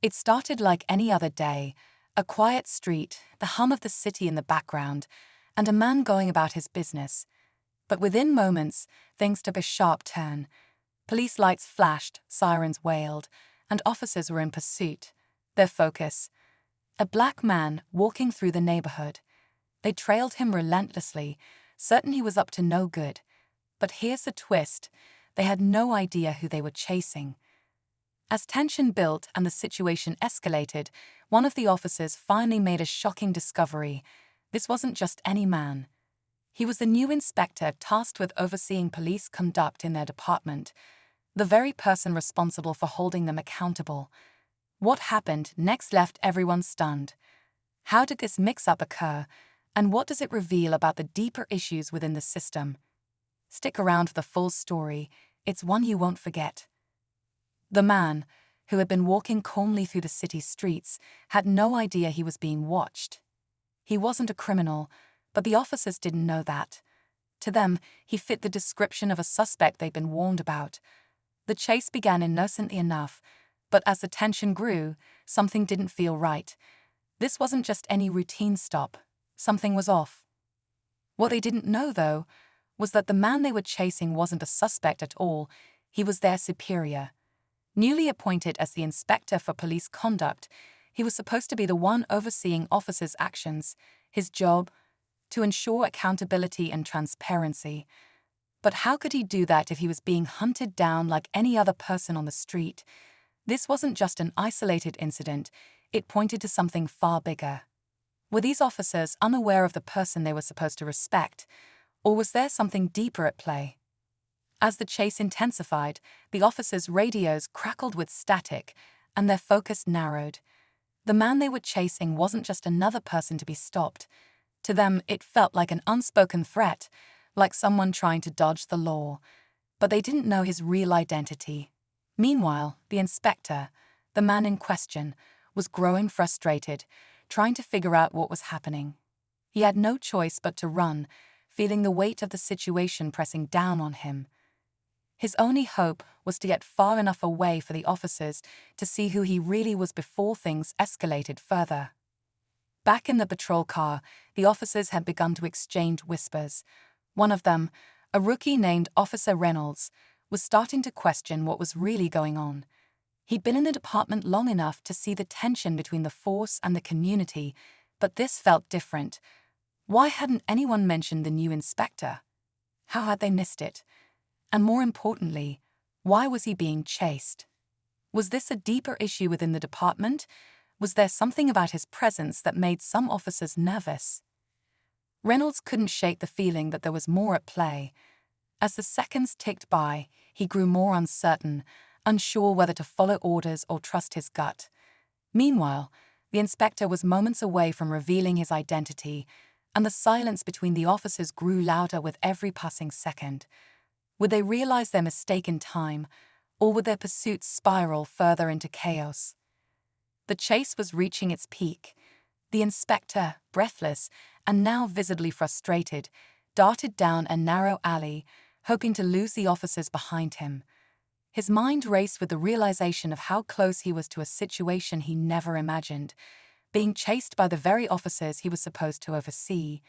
It started like any other day, a quiet street, the hum of the city in the background, and a man going about his business. But within moments, things took a sharp turn. Police lights flashed, sirens wailed, and officers were in pursuit. Their focus: a black man walking through the neighborhood. They trailed him relentlessly, certain he was up to no good. But here's the twist: they had no idea who they were chasing. As tension built and the situation escalated, one of the officers finally made a shocking discovery. This wasn't just any man. He was the new inspector tasked with overseeing police conduct in their department, the very person responsible for holding them accountable. What happened next left everyone stunned. How did this mix-up occur, and what does it reveal about the deeper issues within the system? Stick around for the full story. It's one you won't forget. The man, who had been walking calmly through the city streets, had no idea he was being watched. He wasn't a criminal, but the officers didn't know that. To them, he fit the description of a suspect they'd been warned about. The chase began innocently enough, but as the tension grew, something didn't feel right. This wasn't just any routine stop. Something was off. What they didn't know, though, was that the man they were chasing wasn't a suspect at all. He was their superior. Newly appointed as the inspector for police conduct, he was supposed to be the one overseeing officers' actions, his job to ensure accountability and transparency. But how could he do that if he was being hunted down like any other person on the street? This wasn't just an isolated incident, it pointed to something far bigger. Were these officers unaware of the person they were supposed to respect, or was there something deeper at play? As the chase intensified, the officers' radios crackled with static, and their focus narrowed. The man they were chasing wasn't just another person to be stopped. To them, it felt like an unspoken threat, like someone trying to dodge the law. But they didn't know his real identity. Meanwhile, the inspector, the man in question, was growing frustrated, trying to figure out what was happening. He had no choice but to run, feeling the weight of the situation pressing down on him. His only hope was to get far enough away for the officers to see who he really was before things escalated further. Back in the patrol car, the officers had begun to exchange whispers. One of them, a rookie named Officer Reynolds, was starting to question what was really going on. He'd been in the department long enough to see the tension between the force and the community, but this felt different. Why hadn't anyone mentioned the new inspector? How had they missed it? And more importantly, why was he being chased? Was this a deeper issue within the department? Was there something about his presence that made some officers nervous? Reynolds couldn't shake the feeling that there was more at play. As the seconds ticked by, he grew more uncertain, unsure whether to follow orders or trust his gut. Meanwhile, the inspector was moments away from revealing his identity, and the silence between the officers grew louder with every passing second. Would they realize their mistake in time, or would their pursuit spiral further into chaos? The chase was reaching its peak. The inspector, breathless and now visibly frustrated, darted down a narrow alley, hoping to lose the officers behind him. His mind raced with the realization of how close he was to a situation he never imagined, being chased by the very officers he was supposed to oversee.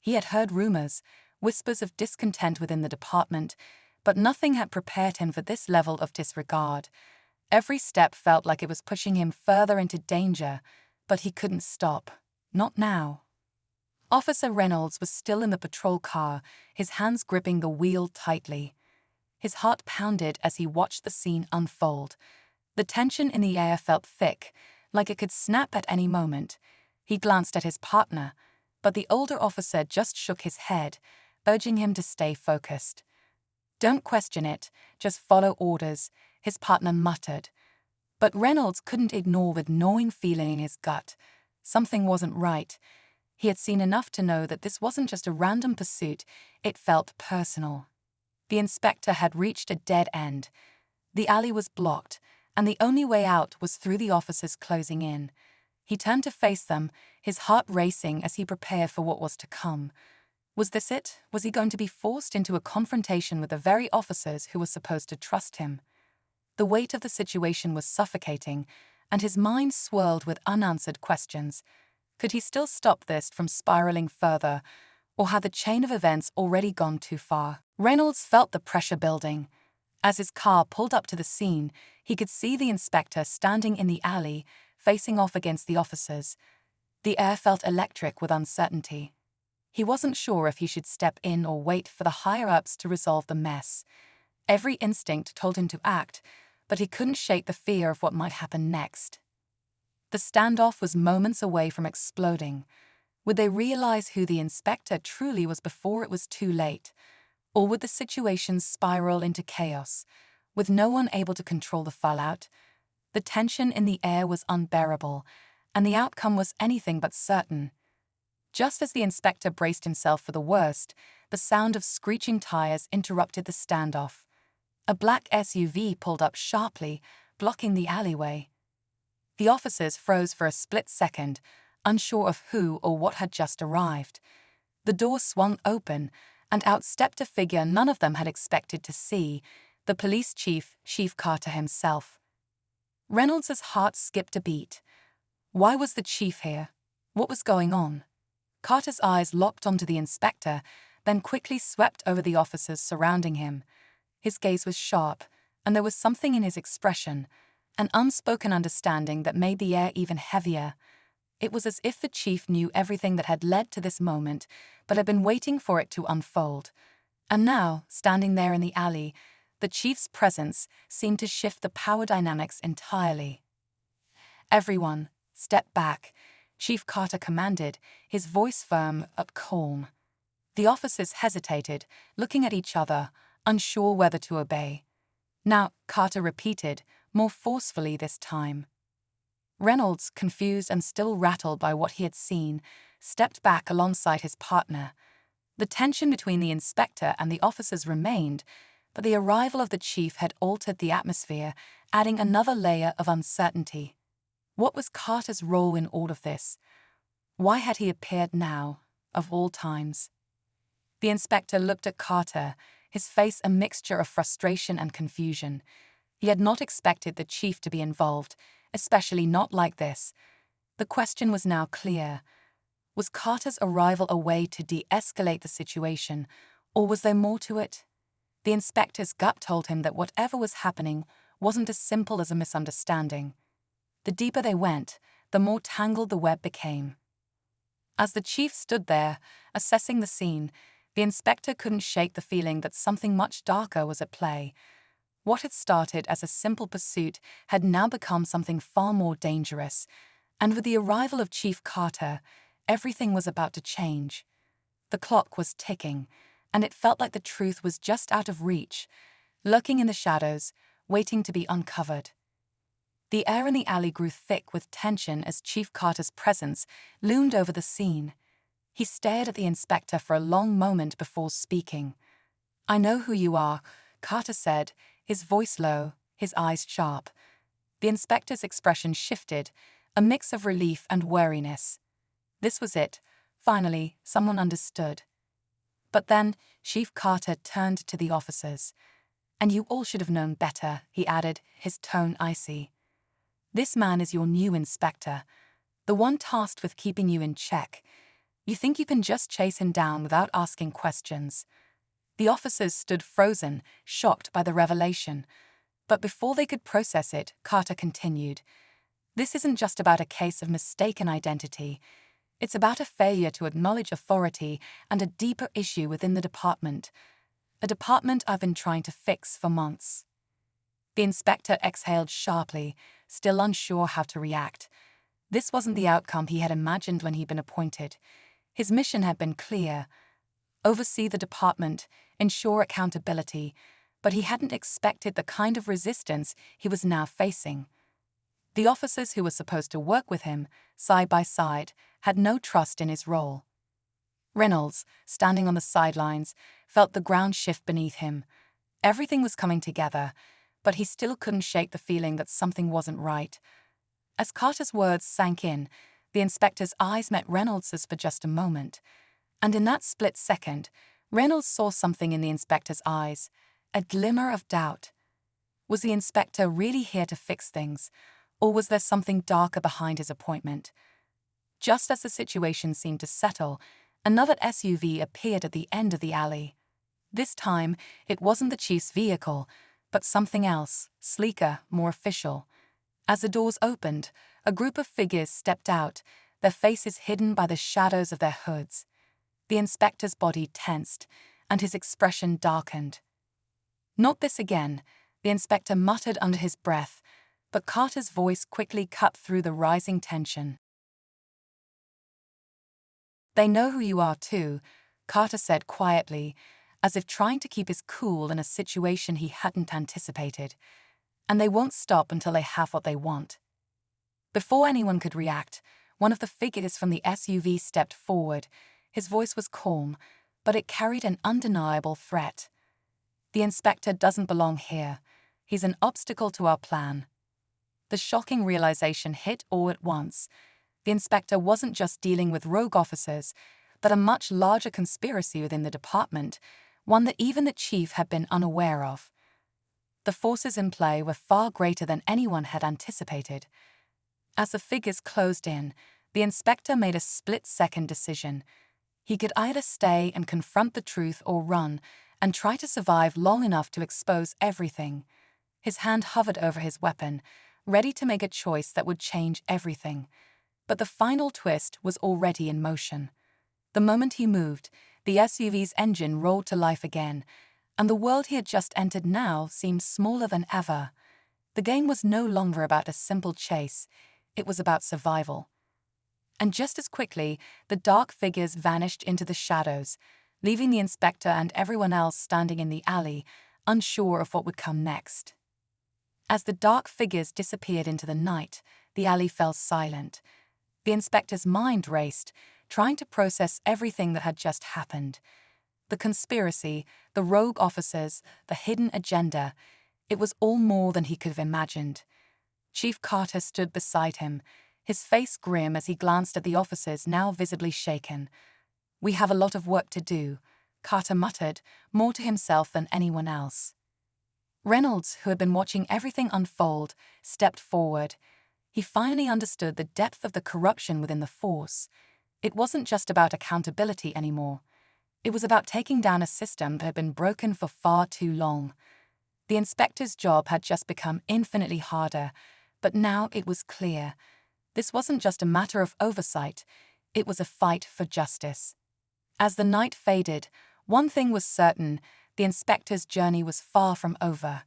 He had heard rumors, whispers of discontent within the department, but nothing had prepared him for this level of disregard. Every step felt like it was pushing him further into danger, but he couldn't stop. Not now. Officer Reynolds was still in the patrol car, his hands gripping the wheel tightly. His heart pounded as he watched the scene unfold. The tension in the air felt thick, like it could snap at any moment. He glanced at his partner, but the older officer just shook his head, urging him to stay focused. "Don't question it, just follow orders," his partner muttered. But Reynolds couldn't ignore the gnawing feeling in his gut. Something wasn't right. He had seen enough to know that this wasn't just a random pursuit, it felt personal. The inspector had reached a dead end. The alley was blocked, and the only way out was through the officers closing in. He turned to face them, his heart racing as he prepared for what was to come. Was this it? Was he going to be forced into a confrontation with the very officers who were supposed to trust him? The weight of the situation was suffocating, and his mind swirled with unanswered questions. Could he still stop this from spiraling further, or had the chain of events already gone too far? Reynolds felt the pressure building. As his car pulled up to the scene, he could see the inspector standing in the alley, facing off against the officers. The air felt electric with uncertainty. He wasn't sure if he should step in or wait for the higher-ups to resolve the mess. Every instinct told him to act, but he couldn't shake the fear of what might happen next. The standoff was moments away from exploding. Would they realize who the inspector truly was before it was too late? Or would the situation spiral into chaos, with no one able to control the fallout? The tension in the air was unbearable, and the outcome was anything but certain. Just as the inspector braced himself for the worst, the sound of screeching tires interrupted the standoff. A black SUV pulled up sharply, blocking the alleyway. The officers froze for a split second, unsure of who or what had just arrived. The door swung open, and out stepped a figure none of them had expected to see, the police chief, Chief Carter himself. Reynolds' heart skipped a beat. Why was the chief here? What was going on? Carter's eyes locked onto the inspector, then quickly swept over the officers surrounding him. His gaze was sharp, and there was something in his expression, an unspoken understanding that made the air even heavier. It was as if the chief knew everything that had led to this moment, but had been waiting for it to unfold. And now, standing there in the alley, the chief's presence seemed to shift the power dynamics entirely. "Everyone, step back," Chief Carter commanded, his voice firm but calm. The officers hesitated, looking at each other, unsure whether to obey. "Now," Carter repeated, more forcefully this time. Reynolds, confused and still rattled by what he had seen, stepped back alongside his partner. The tension between the inspector and the officers remained, but the arrival of the chief had altered the atmosphere, adding another layer of uncertainty. What was Carter's role in all of this? Why had he appeared now, of all times? The inspector looked at Carter, his face a mixture of frustration and confusion. He had not expected the chief to be involved, especially not like this. The question was now clear. Was Carter's arrival a way to de-escalate the situation, or was there more to it? The inspector's gut told him that whatever was happening wasn't as simple as a misunderstanding. The deeper they went, the more tangled the web became. As the chief stood there, assessing the scene, the inspector couldn't shake the feeling that something much darker was at play. What had started as a simple pursuit had now become something far more dangerous, and with the arrival of Chief Carter, everything was about to change. The clock was ticking, and it felt like the truth was just out of reach, lurking in the shadows, waiting to be uncovered. The air in the alley grew thick with tension as Chief Carter's presence loomed over the scene. He stared at the inspector for a long moment before speaking. "I know who you are," Carter said, his voice low, his eyes sharp. The inspector's expression shifted, a mix of relief and wariness. This was it. Finally, someone understood. But then, Chief Carter turned to the officers. "And you all should have known better," he added, his tone icy. "This man is your new inspector, the one tasked with keeping you in check. You think you can just chase him down without asking questions." The officers stood frozen, shocked by the revelation. But before they could process it, Carter continued. "This isn't just about a case of mistaken identity. It's about a failure to acknowledge authority and a deeper issue within the department. A department I've been trying to fix for months." The inspector exhaled sharply, still unsure how to react. This wasn't the outcome he had imagined when he'd been appointed. His mission had been clear: oversee the department, ensure accountability, but he hadn't expected the kind of resistance he was now facing. The officers who were supposed to work with him, side by side, had no trust in his role. Reynolds, standing on the sidelines, felt the ground shift beneath him. Everything was coming together, but he still couldn't shake the feeling that something wasn't right. As Carter's words sank in, the inspector's eyes met Reynolds's for just a moment. And in that split second, Reynolds saw something in the inspector's eyes, a glimmer of doubt. Was the inspector really here to fix things, Or was there something darker behind his appointment? Just as the situation seemed to settle, another SUV appeared at the end of the alley. This time, it wasn't the chief's vehicle, but something else, sleeker, more official. As the doors opened, a group of figures stepped out, their faces hidden by the shadows of their hoods. The inspector's body tensed, and his expression darkened. "Not this again," the inspector muttered under his breath, but Carter's voice quickly cut through the rising tension. "They know who you are too," Carter said quietly, as if trying to keep his cool in a situation he hadn't anticipated. "And they won't stop until they have what they want." Before anyone could react, one of the figures from the SUV stepped forward. His voice was calm, but it carried an undeniable threat. "The inspector doesn't belong here. He's an obstacle to our plan." The shocking realization hit all at once. The inspector wasn't just dealing with rogue officers, but a much larger conspiracy within the department, one that even the chief had been unaware of. The forces in play were far greater than anyone had anticipated. As the figures closed in, the inspector made a split-second decision. He could either stay and confront the truth or run and try to survive long enough to expose everything. His hand hovered over his weapon, ready to make a choice that would change everything. But the final twist was already in motion. The moment he moved, the SUV's engine rolled to life again, and the world he had just entered now seemed smaller than ever. The game was no longer about a simple chase, it was about survival. And just as quickly, the dark figures vanished into the shadows, leaving the inspector and everyone else standing in the alley, unsure of what would come next. As the dark figures disappeared into the night, the alley fell silent. The inspector's mind raced, trying to process everything that had just happened. The conspiracy, the rogue officers, the hidden agenda, it was all more than he could have imagined. Chief Carter stood beside him, his face grim as he glanced at the officers now visibly shaken. "We have a lot of work to do," Carter muttered, more to himself than anyone else. Reynolds, who had been watching everything unfold, stepped forward. He finally understood the depth of the corruption within the force. It wasn't just about accountability anymore. It was about taking down a system that had been broken for far too long. The inspector's job had just become infinitely harder, but now it was clear. This wasn't just a matter of oversight, it was a fight for justice. As the night faded, one thing was certain: the inspector's journey was far from over.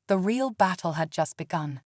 The real battle had just begun.